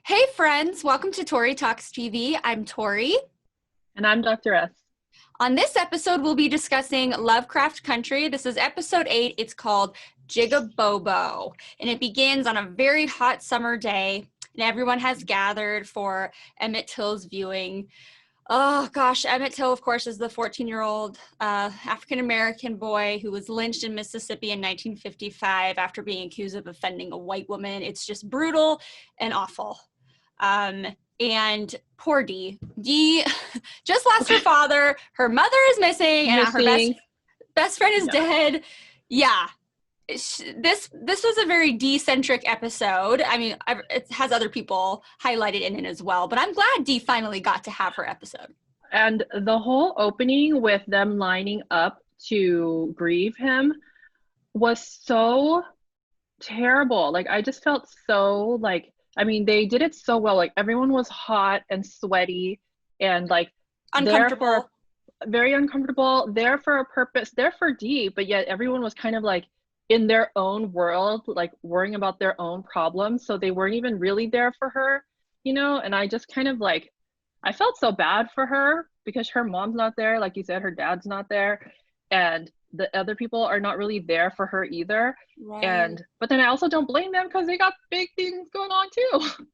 Hey friends, welcome to Tori Talks TV. I'm Tori. And I'm Dr. S. On this episode, we'll be discussing Lovecraft Country. This is episode 8. It's called Jig-a-Bobo, and it begins on a very hot summer day, and everyone has gathered for Emmett Till's viewing. Oh gosh, Emmett Till, of course, is the 14-year-old African-American boy who was lynched in Mississippi in 1955 after being accused of offending a white woman. It's just brutal and awful. And poor Dee. Dee just lost her father. Her mother is missing, and her best friend is dead. Yeah. This was a very Dee-centric episode. I mean, it has other people highlighted in it as well, but I'm glad Dee finally got to have her episode. And the whole opening with them lining up to grieve him was so terrible. Like, I just felt so like, I mean, they did it so well. Like, everyone was hot and sweaty and like uncomfortable, very uncomfortable, there for a purpose, there for Dee, but yet everyone was kind of like in their own world, like worrying about their own problems. So they weren't even really there for her, you know? And I just kind of like, I felt so bad for her because her mom's not there. Like you said, her dad's not there. And the other people are not really there for her either. Right. But then I also don't blame them because they got big things going on too.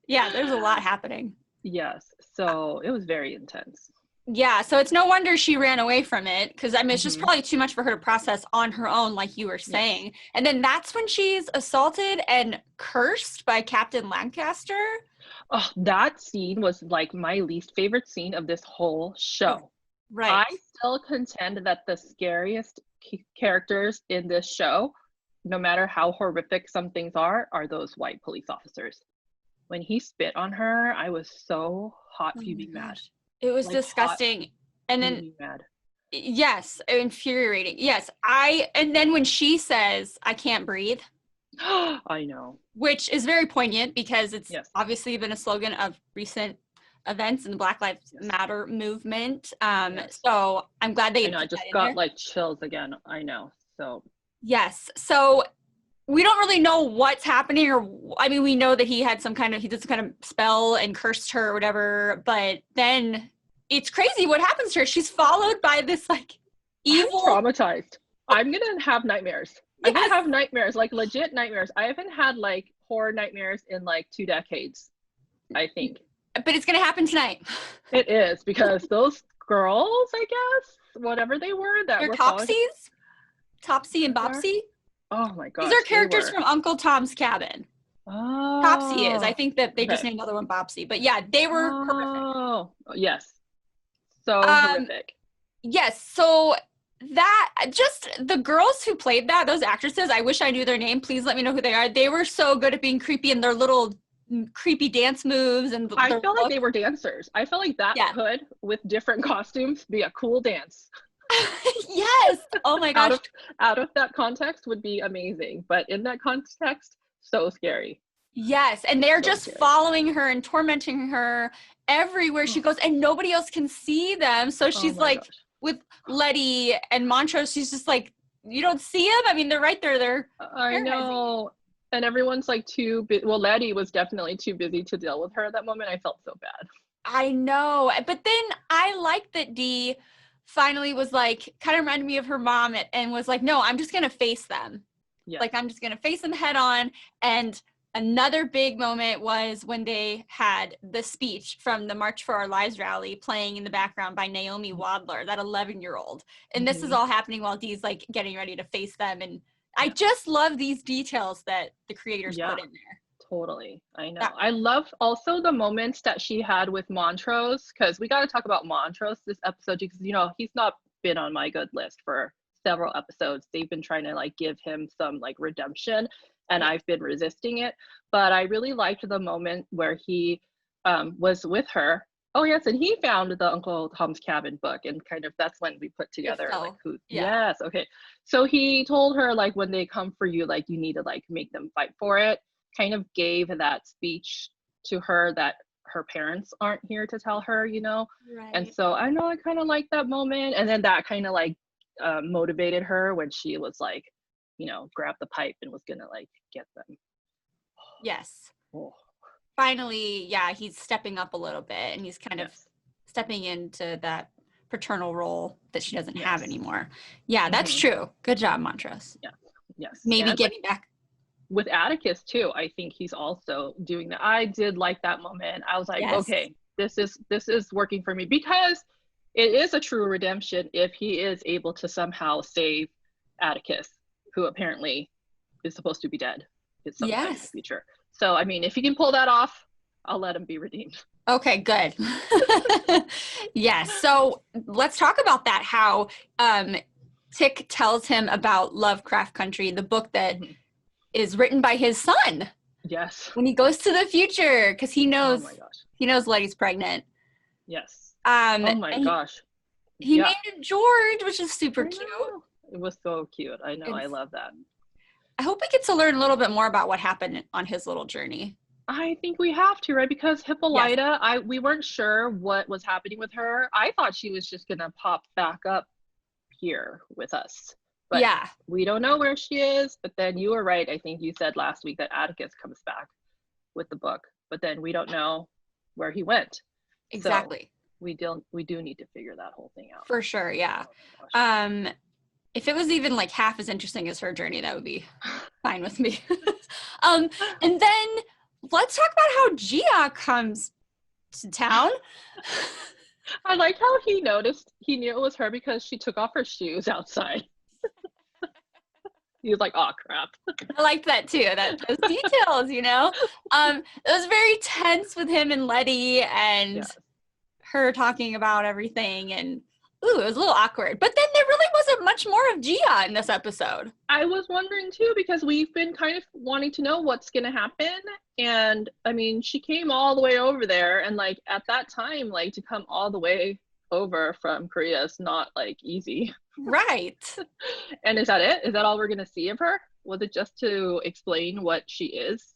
Yeah, there's a lot happening. Yes. So it was very intense. Yeah, so it's no wonder she ran away from it, because I mean, it's just probably too much for her to process on her own, like you were saying. Yes. And then that's when she's assaulted and cursed by Captain Lancaster. Oh, that scene was like my least favorite scene of this whole show. Right. I still contend that the scariest characters in this show, no matter how horrific some things are those white police officers. When he spit on her, I was so hot, fuming mad. It was like disgusting. Hot, and then mad. Yes, infuriating. Yes, and then when she says, "I can't breathe." I know. Which is very poignant because it's obviously been a slogan of recent events in the Black Lives Matter movement. So I'm glad they. I just got like chills again. I know. So. Yes. So we don't really know what's happening, or I mean, we know that he did some kind of spell and cursed her or whatever, but then it's crazy what happens to her. She's followed by this like evil. I'm traumatized. I'm gonna have nightmares. I'm gonna have nightmares, like legit nightmares. I haven't had like horror nightmares in like 2 decades, I think. But it's gonna happen tonight. It is, because those girls, I guess, whatever they were, that they're were Topsies, Topsy and Bopsy. Oh my gosh. These are characters from Uncle Tom's Cabin. Oh. Topsy is. I think that they just named another one Bopsy. But yeah, they were horrific. Oh, yes. So horrific. Yes. So that, just the girls who played those actresses, I wish I knew their name. Please let me know who they are. They were so good at being creepy in their little creepy dance moves. And I felt like they were dancers. I felt like that could, with different costumes, be a cool dance. Yes. Oh my gosh. Out of that context would be amazing, but in that context, so scary. Yes, and they're just following her and tormenting her everywhere she goes, and nobody else can see them. So she's like, with Leti and Montrose, she's just like, you don't see them? I mean, they're right there. I know. And everyone's like too busy. Well, Leti was definitely too busy to deal with her at that moment. I felt so bad. I know. But then I like that Dee finally was like, kind of reminded me of her mom, and was like, no, I'm just going to face them. Yeah. Like, I'm just going to face them head on. And another big moment was when they had the speech from the March for Our Lives rally playing in the background by Naomi Wadler, that 11-year-old. And this is all happening while Dee's like getting ready to face them. And I just love these details that the creators put in there. Totally. I know. I love also the moments that she had with Montrose, because we got to talk about Montrose this episode, because, you know, he's not been on my good list for several episodes. They've been trying to like give him some like redemption, and I've been resisting it. But I really liked the moment where he was with her. Oh yes, and he found the Uncle Tom's Cabin book, and kind of that's when we put together like who. Yes, okay. So he told her like, when they come for you, like you need to like make them fight for it. Kind of gave that speech to her that her parents aren't here to tell her, you know. Right. And so I know I kind of like that moment, and then that kind of like motivated her when she was like, you know, grabbed the pipe and was gonna like get them. Yes. Oh. finally, yeah, he's stepping up a little bit, and he's kind of stepping into that paternal role that she doesn't have anymore. Yeah, that's true. Good job, Montrose. Yeah. Yes. Maybe getting back. With Atticus too, I think he's also doing that. I did like that moment. I was like, okay, this is working for me, because it is a true redemption if he is able to somehow save Atticus, who apparently is supposed to be dead at some time in the future. So I mean, if he can pull that off, I'll let him be redeemed. Okay, good. Yes. So let's talk about that. How Tic tells him about Lovecraft Country, the book that is written by his son. Yes. When he goes to the future, because he knows, oh my gosh, he knows Letty's pregnant. Yes. Oh my gosh. He named him George, which is super cute. It was so cute. I know. I love that. I hope we get to learn a little bit more about what happened on his little journey. I think we have to, right? Because Hippolyta, we weren't sure what was happening with her. I thought she was just gonna pop back up here with us. But we don't know where she is. But then you were right. I think you said last week that Atticus comes back with the book, but then we don't know where he went. Exactly. So we do need to figure that whole thing out. For sure, yeah. If it was even like half as interesting as her journey, that would be fine with me. And then let's talk about how Gia comes to town. I like how he knew it was her because she took off her shoes outside. He was like, oh crap. I liked that too, those details, you know? It was very tense with him and Leti and her talking about everything, and it was a little awkward. But then there really wasn't much more of Gia in this episode. I was wondering too, because we've been kind of wanting to know what's gonna happen. And I mean, she came all the way over there, and like at that time, like to come all the way over from Korea is not like easy. Right. And is that it? Is that all we're gonna see of her? Was it just to explain what she is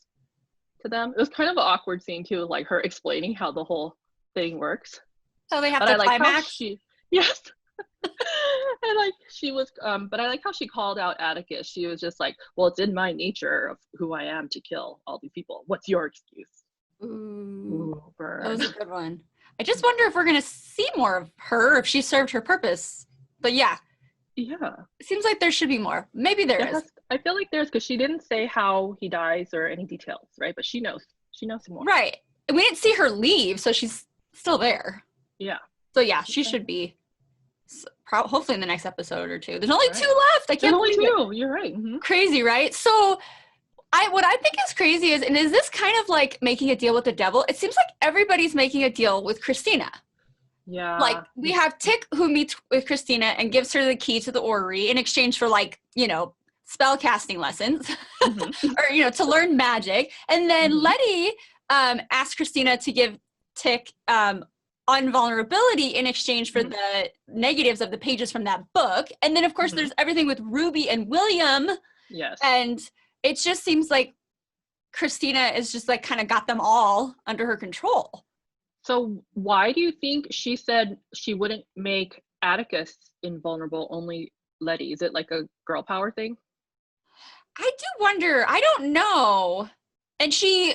to them? It was kind of an awkward scene too, like her explaining how the whole thing works. So they have to climax. Yes. And like she was but I like how she called out Atticus. She was just like, well, it's in my nature of who I am to kill all these people. What's your excuse? Ooh, burn. That was a good one. I just wonder if we're gonna see more of her, if she served her purpose. But yeah. It seems like there should be more. Maybe there is. I feel like there's, because she didn't say how he dies or any details, right? But she knows some more. Right. We didn't see her leave, so she's still there. Yeah. So yeah, she should be hopefully in the next episode or two. There's only 2 left. I can't believe it. You're right. Mm-hmm. Crazy, right? So what I think is crazy is this kind of like making a deal with the devil? It seems like everybody's making a deal with Christina. Yeah. Like we have Tic who meets with Christina and gives her the key to the orrery in exchange for like, spell casting lessons or, to learn magic. And then Leti asks Christina to give Tic invulnerability in exchange for the negatives of the pages from that book. And then of course there's everything with Ruby and William. Yes. And it just seems like Christina is just like kind of got them all under her control. So why do you think she said she wouldn't make Atticus invulnerable, only Leti? Is it like a girl power thing? I do wonder. I don't know. And she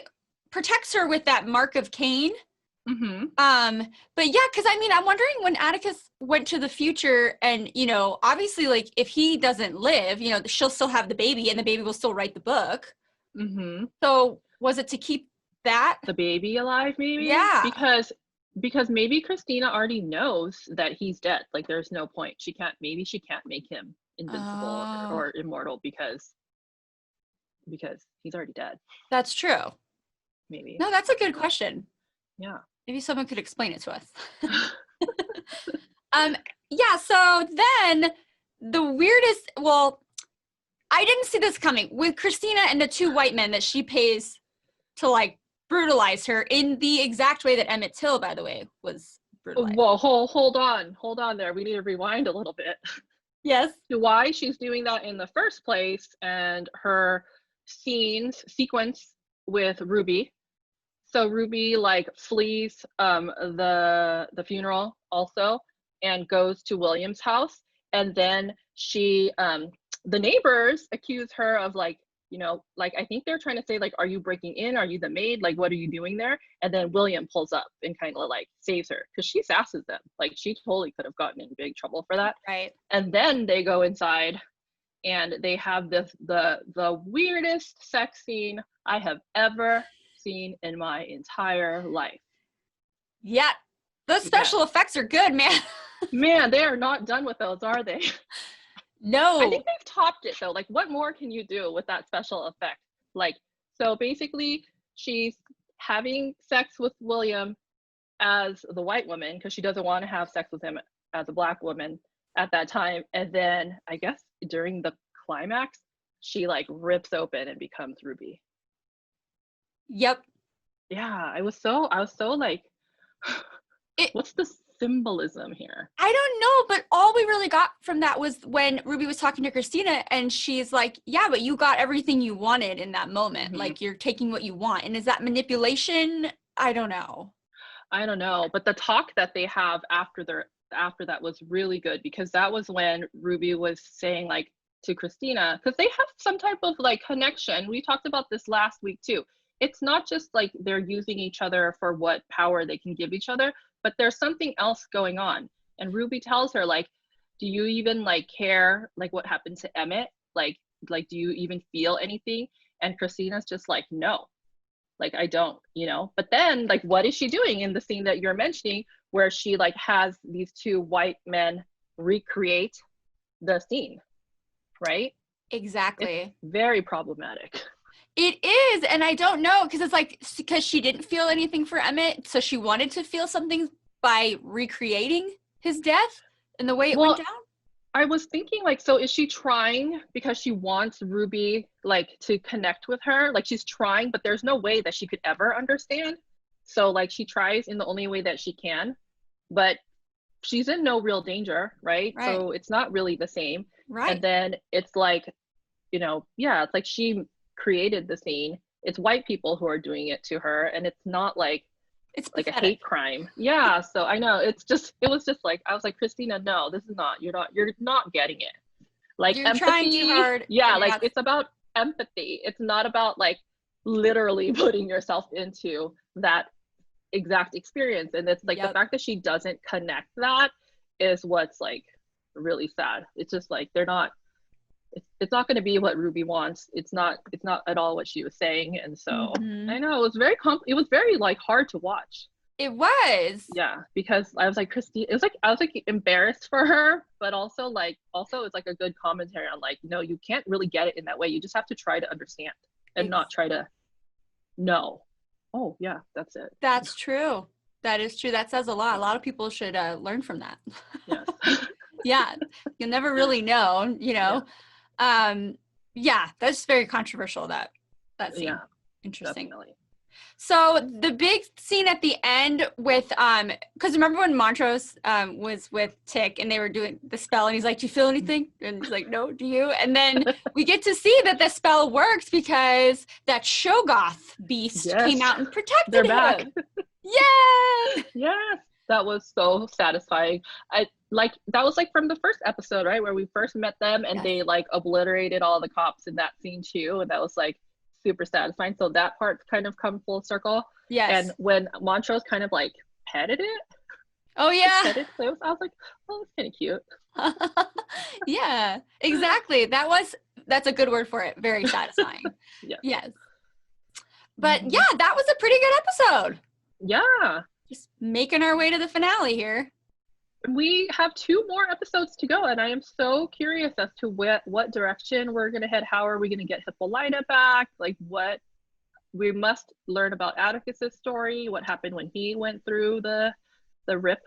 protects her with that mark of Cain. But yeah, because I mean, I'm wondering when Atticus went to the future and, obviously like if he doesn't live, she'll still have the baby and the baby will still write the book. So was it to keep the baby alive, maybe? Yeah. Because maybe Christina already knows that he's dead. Like there's no point. She can't make him invincible or immortal because he's already dead. That's true. Maybe. No, that's a good question. Yeah. Maybe someone could explain it to us. Yeah, so then the weirdest, I didn't see this coming with Christina and the 2 white men that she pays to like brutalize her in the exact way that Emmett Till, by the way, was brutalized. Well, hold on there. We need to rewind a little bit. Yes. To why she's doing that in the first place, and her sequence with Ruby. So Ruby like flees the funeral also and goes to William's house, and then she the neighbors accuse her of like like, I think they're trying to say, like, are you breaking in? Are you the maid? Like, what are you doing there? And then William pulls up and kind of like saves her because she sasses them. Like, she totally could have gotten in big trouble for that. Right. And then they go inside and they have the weirdest sex scene I have ever seen in my entire life. Yeah. Those special effects are good, man. Man, they are not done with those, are they? No. I think they've topped it though. Like, what more can you do with that special effect? Like, so basically she's having sex with William as the white woman because she doesn't want to have sex with him as a black woman at that time. And then I guess during the climax, she like rips open and becomes Ruby. Yep. Yeah, I was so like, what's the symbolism here? I don't know, but all we really got from that was when Ruby was talking to Christina and she's like, yeah, but you got everything you wanted in that moment. Mm-hmm. Like, you're taking what you want. And is that manipulation? I don't know. But the talk that they have after that was really good, because that was when Ruby was saying like to Christina, because they have some type of like connection. We talked about this last week too. It's not just like they're using each other for what power they can give each other, but there's something else going on. And Ruby tells her, like, do you even like care like what happened to Emmett? Like do you even feel anything? And Christina's just like, no, like, I don't, but then like, what is she doing in the scene that you're mentioning where she like has these two white men recreate the scene, right? Exactly. It's very problematic. It is, and I don't know, because it's like, because she didn't feel anything for Emmett, so she wanted to feel something by recreating his death and the way it went down? I was thinking, like, so is she trying because she wants Ruby, like, to connect with her? Like, she's trying, but there's no way that she could ever understand. So, like, she tries in the only way that she can, but she's in no real danger, right? So it's not really the same. Right. And then it's like, it's like she created the scene. It's white people who are doing it to her, and it's not like it's like pathetic. A hate crime. Yeah, so I know it was just like, I was like, Christina, no, this is not, you're not getting it. Like, you're empathy, trying too hard. Yeah, like it's about empathy. It's not about like literally putting yourself into that exact experience. And it's like the fact that she doesn't connect that is what's like really sad. It's just like they're not, it's not going to be what Ruby wants. It's not at all what she was saying. And so I know it was very like hard to watch. It was. Yeah, because I was like, Christine, I was like embarrassed for her, but also it's like a good commentary on like, no, you can't really get it in that way. You just have to try to understand and not try to know. Oh yeah, that's it. That's true. That is true. That says a lot. A lot of people should learn from that. Yes. Yeah, you'll never really know, Yeah, that's very controversial, that scene. Yeah, interesting. Definitely. So the big scene at the end with because remember when Montrose was with Tic and they were doing the spell and he's like, do you feel anything? And he's like, no, do you? And then we get to see that the spell works because that Shoggoth beast came out and protected him. Back. Yay! Yes, that was so satisfying. That was like from the first episode, right, where we first met them, and they like obliterated all the cops in that scene too, and that was like super satisfying. So that part's kind of come full circle. Yes. And when Montrose kind of like petted it. Oh yeah. Petted it, I was like, oh, that's kind of cute. Yeah, exactly. That's a good word for it. Very satisfying. Yes. But yeah, that was a pretty good episode. Yeah. Just making our way to the finale here. We have 2 more episodes to go, and I am so curious as to what direction we're going to head. How are we going to get Hippolyta back? Like, what we must learn about Atticus's story, what happened when he went through the rip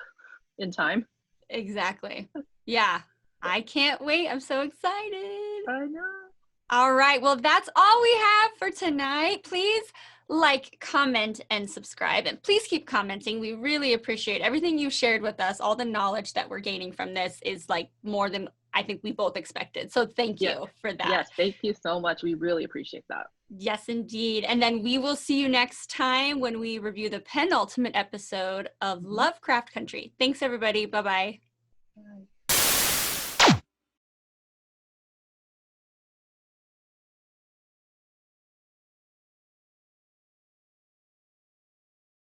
in time. Exactly. Yeah. I can't wait. I'm so excited. I know. All right. Well, that's all we have for tonight. Please like, comment, and subscribe. And please keep commenting. We really appreciate everything you shared with us. All the knowledge that we're gaining from this is like more than I think we both expected. So thank you for that. Yes, thank you so much. We really appreciate that. Yes, indeed. And then we will see you next time when we review the penultimate episode of Lovecraft Country. Thanks, everybody. Bye-bye. Bye.